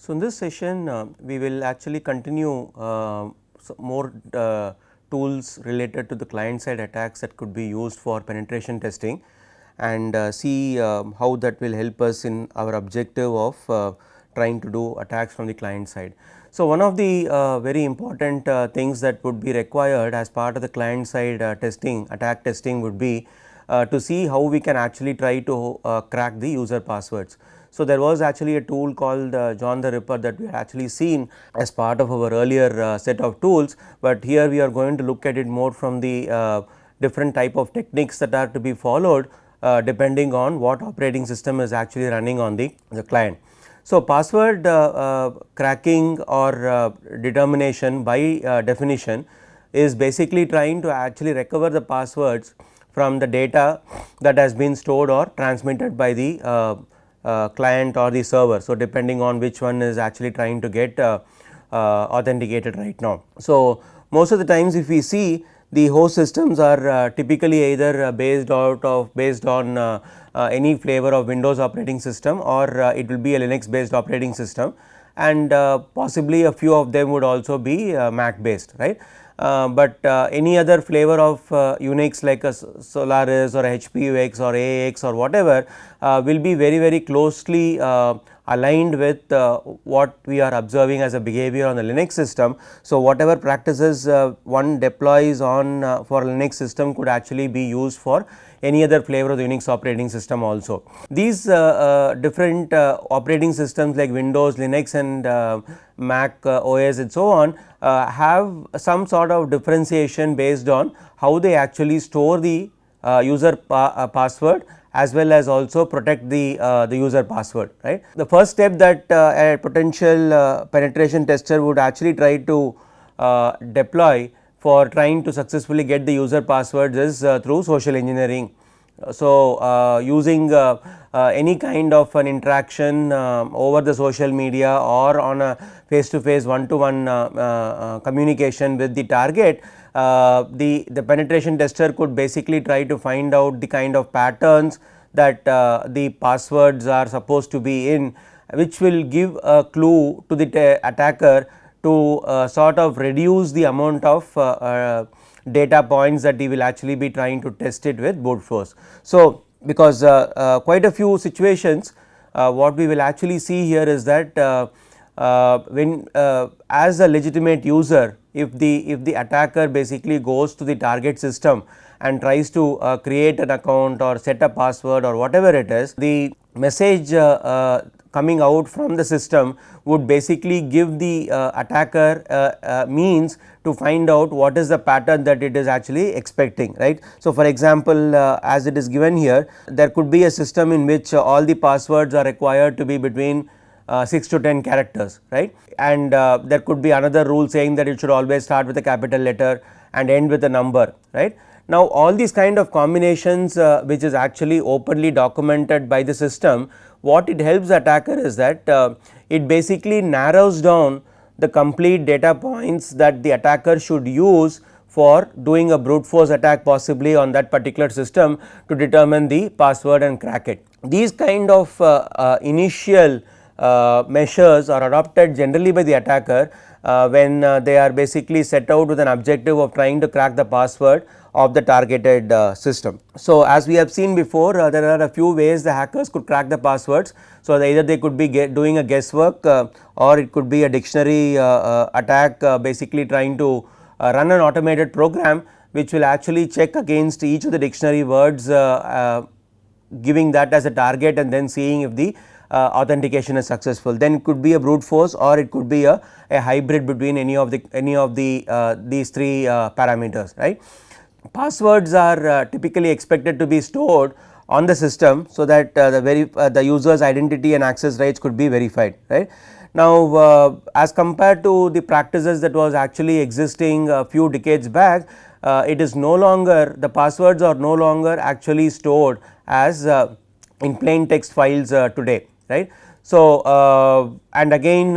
So, in this session we will actually continue more tools related to the client side attacks that could be used for penetration testing, and see how that will help us in our objective of trying to do attacks from the client side. So, one of the very important things that would be required as part of the client side testing, attack testing, would be to see how we can actually try to crack the user passwords. So, there was actually a tool called John the Ripper that we had actually seen as part of our earlier set of tools, but here we are going to look at it more from the different type of techniques that are to be followed depending on what operating system is actually running on the client. So, password cracking or determination by definition is basically trying to actually recover the passwords from the data that has been stored or transmitted by the client or the server. So, depending on which one is actually trying to get authenticated right now. So, most of the times if we see, the host systems are typically either based on any flavor of Windows operating system, or it will be a Linux based operating system, and possibly a few of them would also be Mac based, right. But any other flavor of Unix like a Solaris or HPUX or AX or whatever will be very closely aligned with what we are observing as a behavior on the Linux system. So, whatever practices one deploys on for Linux system could actually be used for any other flavor of the Unix operating system also. These different operating systems like Windows, Linux and Mac OS and so on have some sort of differentiation based on how they actually store the user password as well as also protect the user password, right. The first step that a potential penetration tester would actually try to deploy for trying to successfully get the user passwords is through social engineering. So, using any kind of an interaction over the social media or on a face to face one to one communication with the target, the penetration tester could basically try to find out the kind of patterns that the passwords are supposed to be in, which will give a clue to the attacker to sort of reduce the amount of data points that he will actually be trying to test it with brute force. So, because quite a few situations what we will actually see here is that when as a legitimate user, if the attacker basically goes to the target system and tries to create an account or set a password or whatever it is, the message coming out from the system would basically give the attacker means to find out what is the pattern that it is actually expecting, right. So, for example, as it is given here, there could be a system in which all the passwords are required to be between 6 to 10 characters, right, and there could be another rule saying that it should always start with a capital letter and end with a number, right. Now, all these kind of combinations which is actually openly documented by the system, what it helps the attacker is that it basically narrows down the complete data points that the attacker should use for doing a brute force attack possibly on that particular system to determine the password and crack it. These kind of initial measures are adopted generally by the attacker when they are basically set out with an objective of trying to crack the password of the targeted system. So, as we have seen before, there are a few ways the hackers could crack the passwords. So, either they could be doing a guesswork or it could be a dictionary attack, basically trying to run an automated program which will actually check against each of the dictionary words, giving that as a target and then seeing if the authentication is successful. Then it could be a brute force or it could be a hybrid between any of the these three parameters, right. Passwords are typically expected to be stored on the system, so that the user's identity and access rights could be verified, right. Now, as compared to the practices that was actually existing a few decades back, it is no longer, the passwords are no longer actually stored as in plain text files today, right. So, and again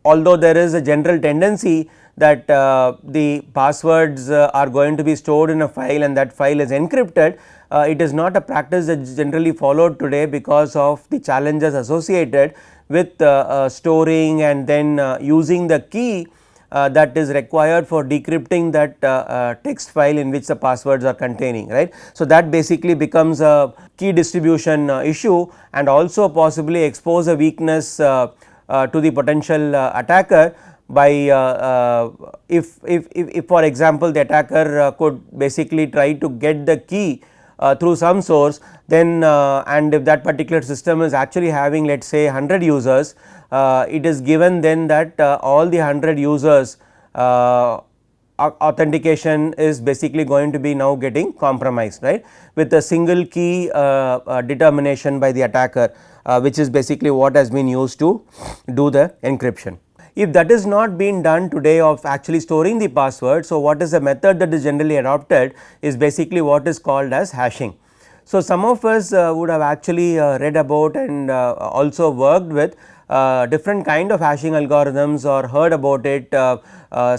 although there is a general tendency that the passwords are going to be stored in a file and that file is encrypted, it is not a practice that is generally followed today because of the challenges associated with storing and then using the key that is required for decrypting that text file in which the passwords are containing, right. So, that basically becomes a key distribution issue and also possibly expose a weakness to the potential attacker by if for example, the attacker could basically try to get the key through some source, then and if that particular system is actually having, let us say 100 users, it is given then that all the 100 users authentication is basically going to be now getting compromised, right, with a single key determination by the attacker, which is basically what has been used to do the encryption. If that is not being done today of actually storing the password, so what is the method that is generally adopted is basically what is called as hashing. So, some of us would have actually read about and also worked with different kind of hashing algorithms or heard about it,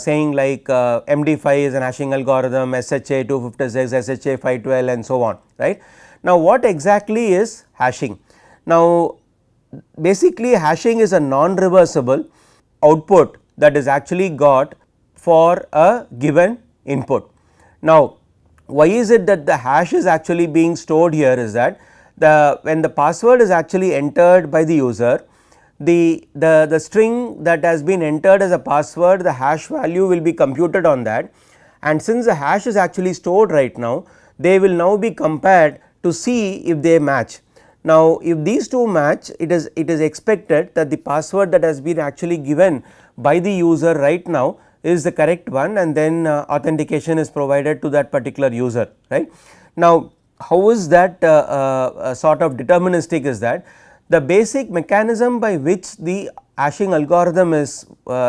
saying like MD5 is an hashing algorithm, SHA 256, SHA 512 and so on, right. Now, what exactly is hashing? Now, basically hashing is a non-reversible output that is actually got for a given input. Now, why is it that the hash is actually being stored here is that when the password is actually entered by the user, the string that has been entered as a password, the hash value will be computed on that, and since the hash is actually stored right now, they will now be compared to see if they match. Now, if these two match, it is expected that the password that has been actually given by the user right now is the correct one, and then authentication is provided to that particular user, right. Now, how is that sort of deterministic is that the basic mechanism by which the hashing algorithm is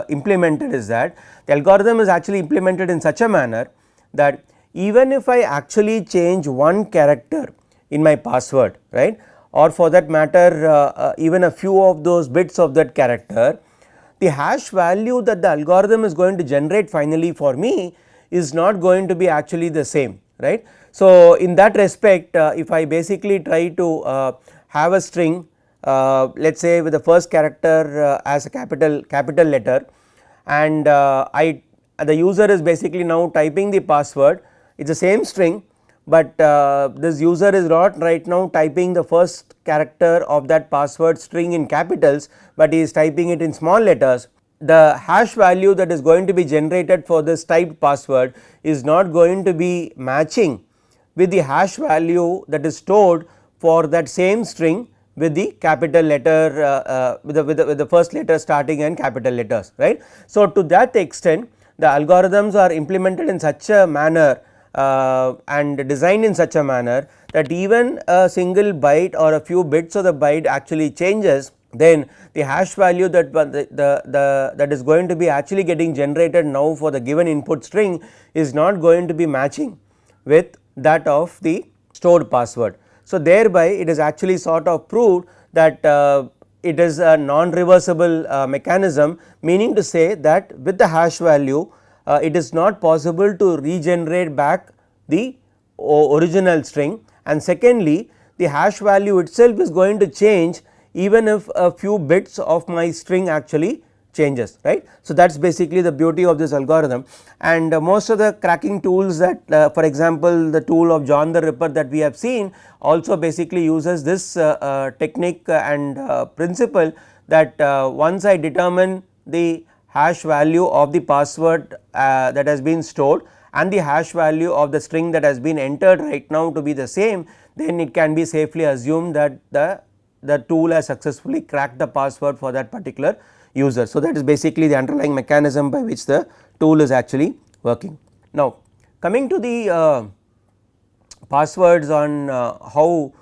implemented is that the algorithm is actually implemented in such a manner that even if I actually change one character in my password, right, or for that matter even a few of those bits of that character, the hash value that the algorithm is going to generate finally for me is not going to be actually the same, right. So, in that respect if I basically try to have a string let us say with the first character as a capital letter, and the user is basically now typing the password, it is the same string, but this user is not right now typing the first character of that password string in capitals, but he is typing it in small letters. The hash value that is going to be generated for this typed password is not going to be matching with the hash value that is stored for that same string with the capital letter with the first letter starting in capital letters, right. So, to that extent the algorithms are implemented in such a manner and designed in such a manner that even a single byte or a few bits of the byte actually changes, then the hash value that that is going to be actually getting generated now for the given input string is not going to be matching with that of the stored password. So, thereby it is actually sort of proved that it is a non-reversible mechanism, meaning to say that with the hash value it is not possible to regenerate back the original string, and secondly the hash value itself is going to change even if a few bits of my string actually changes, right. So, that is basically the beauty of this algorithm, and most of the cracking tools that for example, the tool of John the Ripper that we have seen also basically uses this technique and principle that once I determine the hash value of the password that has been stored and the hash value of the string that has been entered right now to be the same, then it can be safely assumed that the tool has successfully cracked the password for that particular user. So, that is basically the underlying mechanism by which the tool is actually working. Now, coming to the passwords on how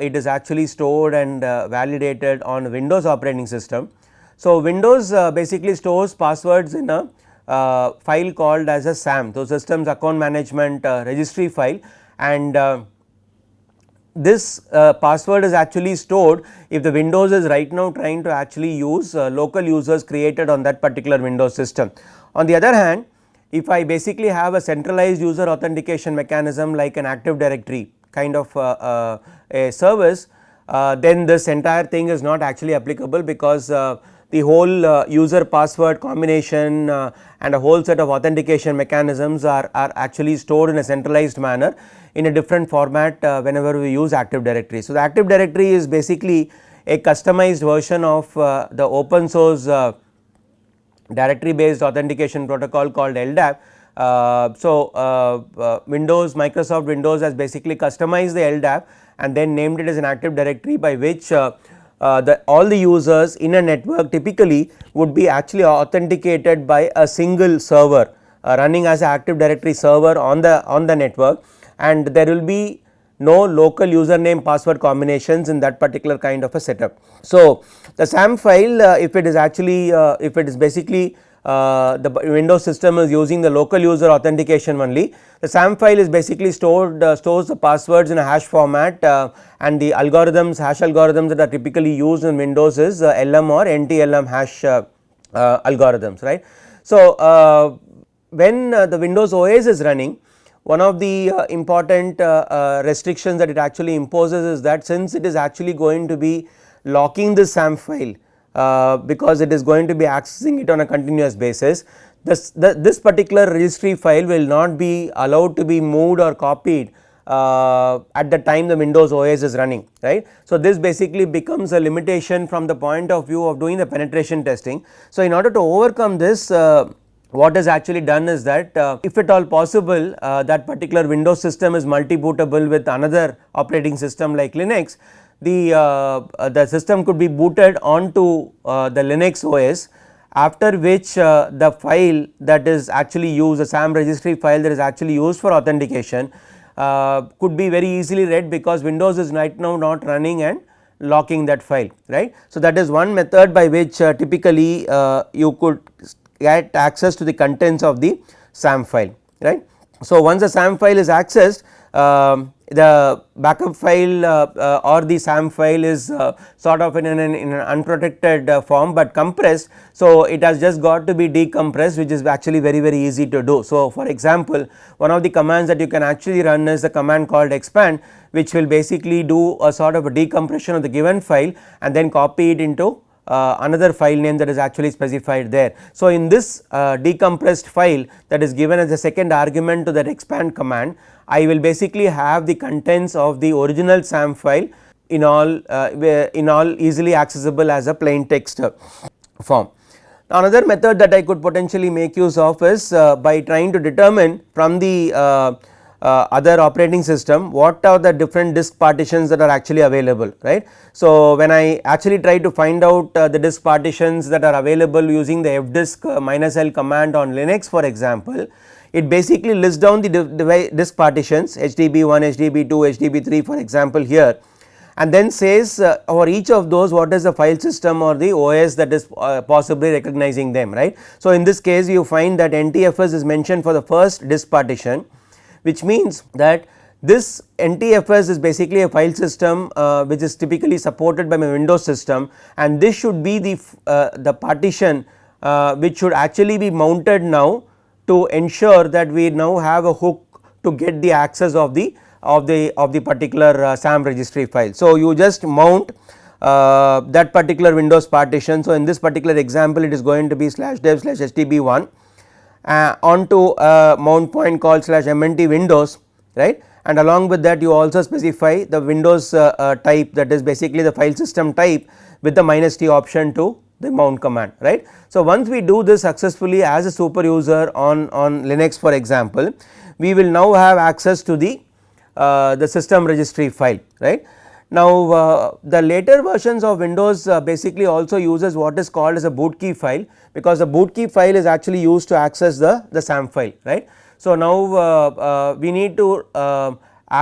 it is actually stored and validated on Windows operating system. So, Windows basically stores passwords in a file called as a SAM, so systems account management registry file, and this password is actually stored if the Windows is right now trying to actually use local users created on that particular Windows system. On the other hand, if I basically have a centralized user authentication mechanism like an Active Directory kind of a service, then this entire thing is not actually applicable, because the whole user password combination and a whole set of authentication mechanisms are actually stored in a centralized manner in a different format whenever we use Active Directory. So, the Active Directory is basically a customized version of the open source directory based authentication protocol called LDAP. Windows, Microsoft Windows has basically customized the LDAP and then named it as an Active Directory, by which all the users in a network typically would be actually authenticated by a single server running as an Active Directory server on the network, and there will be no local username password combinations in that particular kind of a setup. So, the SAM file, if it is actually if it is basically the Windows system is using the local user authentication only, the SAM file is basically stores the passwords in a hash format, and the algorithms, hash algorithms that are typically used in Windows is LM or NTLM hash algorithms, right. So, when the Windows OS is running, one of the important restrictions that it actually imposes is that since it is actually going to be locking the SAM file, because it is going to be accessing it on a continuous basis, this particular registry file will not be allowed to be moved or copied at the time the Windows OS is running, right. So, this basically becomes a limitation from the point of view of doing the penetration testing. So, in order to overcome this, what is actually done is that if at all possible that particular Windows system is multi-bootable with another operating system like Linux, the system could be booted onto the Linux OS, after which the file that is actually used, the SAM registry file that is actually used for authentication could be very easily read, because Windows is right now not running and locking that file, right. So, that is one method by which typically you could get access to the contents of the SAM file, right. So, once the SAM file is accessed, the backup file or the SAM file is sort of in an unprotected form, but compressed. So, it has just got to be decompressed, which is actually very easy to do. So, for example, one of the commands that you can actually run is the command called expand, which will basically do a sort of a decompression of the given file and then copy it into another file name that is actually specified there. So, in this decompressed file that is given as a second argument to that expand command, I will basically have the contents of the original SAM file in all easily accessible as a plain text form. Now, another method that I could potentially make use of is by trying to determine from the other operating system what are the different disk partitions that are actually available, right. So, when I actually try to find out the disk partitions that are available using the fdisk -l command on Linux, for example, it basically lists down the disk partitions HDB1, HDB2, HDB3 for example here, and then says for each of those what is the file system or the OS that is possibly recognizing them, right. So, in this case you find that NTFS is mentioned for the first disk partition, which means that this NTFS is basically a file system which is typically supported by my Windows system, and this should be the partition which should actually be mounted now to ensure that we now have a hook to get the access of the particular SAM registry file. So, you just mount that particular Windows partition. So, in this particular example it is going to be /dev/hdb1 onto a mount point called /mnt windows, right, and along with that you also specify the Windows type, that is basically the file system type with the -t option to the mount command, right. So, once we do this successfully as a super user on Linux for example, we will now have access to the system registry file, right. Now, the later versions of Windows basically also uses what is called as a boot key file, because the boot key file is actually used to access the SAM file, right. So, now we need to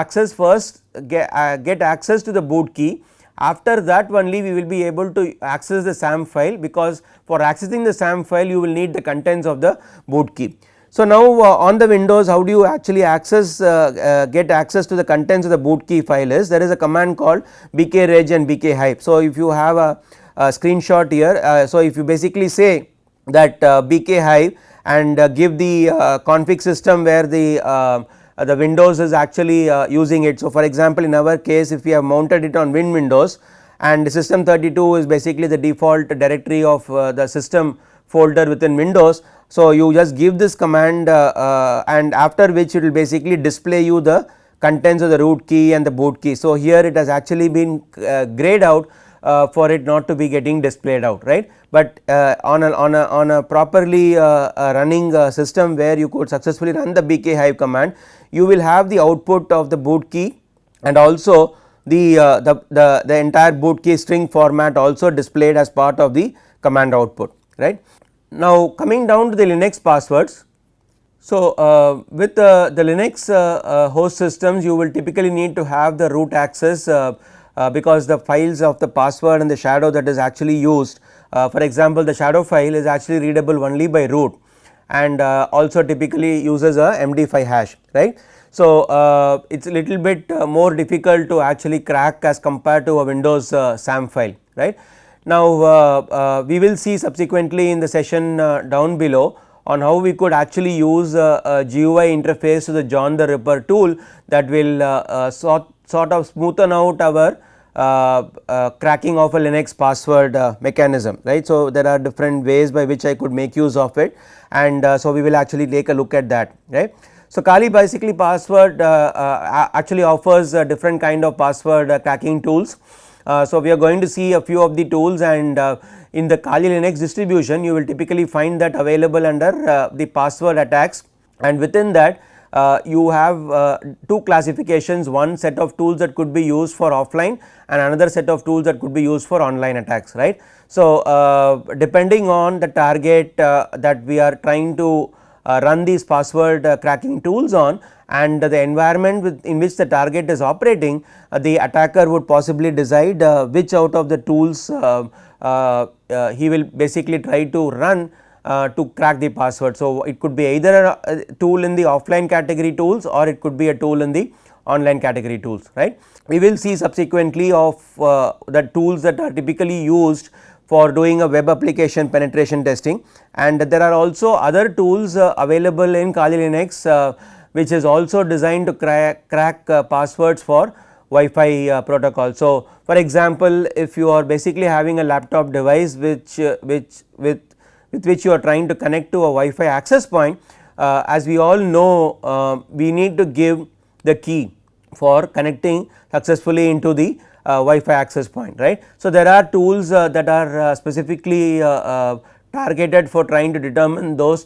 access first get access to the boot key. After that only we will be able to access the SAM file, because for accessing the SAM file you will need the contents of the boot key. So, now on the Windows, how do you actually access get access to the contents of the boot key file is there is a command called bkreg and bkhype. So, if you have a screenshot here, so if you basically say that bkhype and give the config system where the Windows is actually using it. So, for example, in our case if we have mounted it on Windows and system32 is basically the default directory of the system folder within Windows. So, you just give this command and after which it will basically display you the contents of the root key and the boot key. So, here it has actually been grayed out for it not to be getting displayed out, right, but on a properly running system where you could successfully run the bkhype command, you will have the output of the boot key and also the entire boot key string format also displayed as part of the command output, right. Now, coming down to the Linux passwords. So, with the Linux host systems, you will typically need to have the root access because the files of the password and the shadow that is actually used, for example, the shadow file is actually readable only by root and also typically uses a MD5 hash, right. So, it is a little bit more difficult to actually crack as compared to a Windows SAM file, right. Now, we will see subsequently in the session down below on how we could actually use a GUI interface to the John the Ripper tool that will sort of smoothen out our cracking of a Linux password mechanism, right. So, there are different ways by which I could make use of it and so we will actually take a look at that, right. So, Kali basically password actually offers different kind of password cracking tools. So, we are going to see a few of the tools and in the Kali Linux distribution you will typically find that available under the password attacks and within that you have two classifications, one set of tools that could be used for offline and another set of tools that could be used for online attacks, right. So, depending on the target that we are trying to run these password cracking tools on and the environment in which the target is operating, the attacker would possibly decide which out of the tools he will basically try to run to crack the password. So, it could be either a tool in the offline category tools or it could be a tool in the online category tools, right. We will see subsequently of the tools that are typically used for doing a web application penetration testing and there are also other tools available in Kali Linux which is also designed to crack passwords for Wi-Fi protocol. So, for example, if you are basically having a laptop device with which you are trying to connect to a Wi-Fi access point, as we all know we need to give the key for connecting successfully into the Wi-Fi access point, right. So, there are tools that are specifically targeted for trying to determine those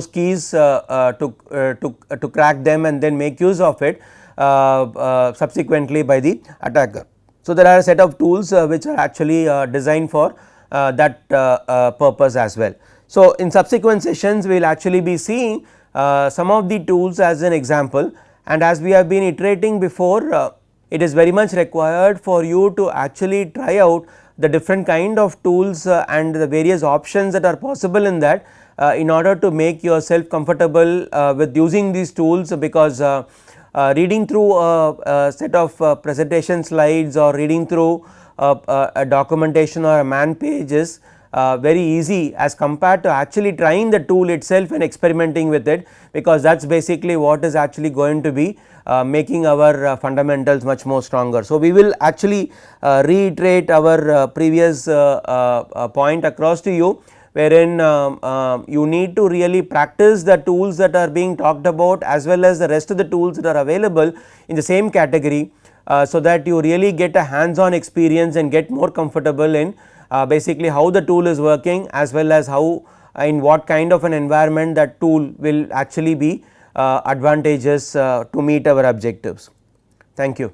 keys to crack them and then make use of it subsequently by the attacker. So, there are a set of tools which are actually designed for that purpose as well. So, in subsequent sessions we will actually be seeing some of the tools as an example and as we have been iterating before, it is very much required for you to actually try out the different kind of tools and the various options that are possible in that in order to make yourself comfortable with using these tools, because reading through a set of presentation slides or reading through a documentation or a man page is very easy as compared to actually trying the tool itself and experimenting with it, because that is basically what is actually going to be making our fundamentals much more stronger. So, we will actually reiterate our previous point across to you, wherein you need to really practice the tools that are being talked about as well as the rest of the tools that are available in the same category, so that you really get a hands on experience and get more comfortable in basically how the tool is working as well as how in what kind of an environment that tool will actually be advantageous to meet our objectives. Thank you.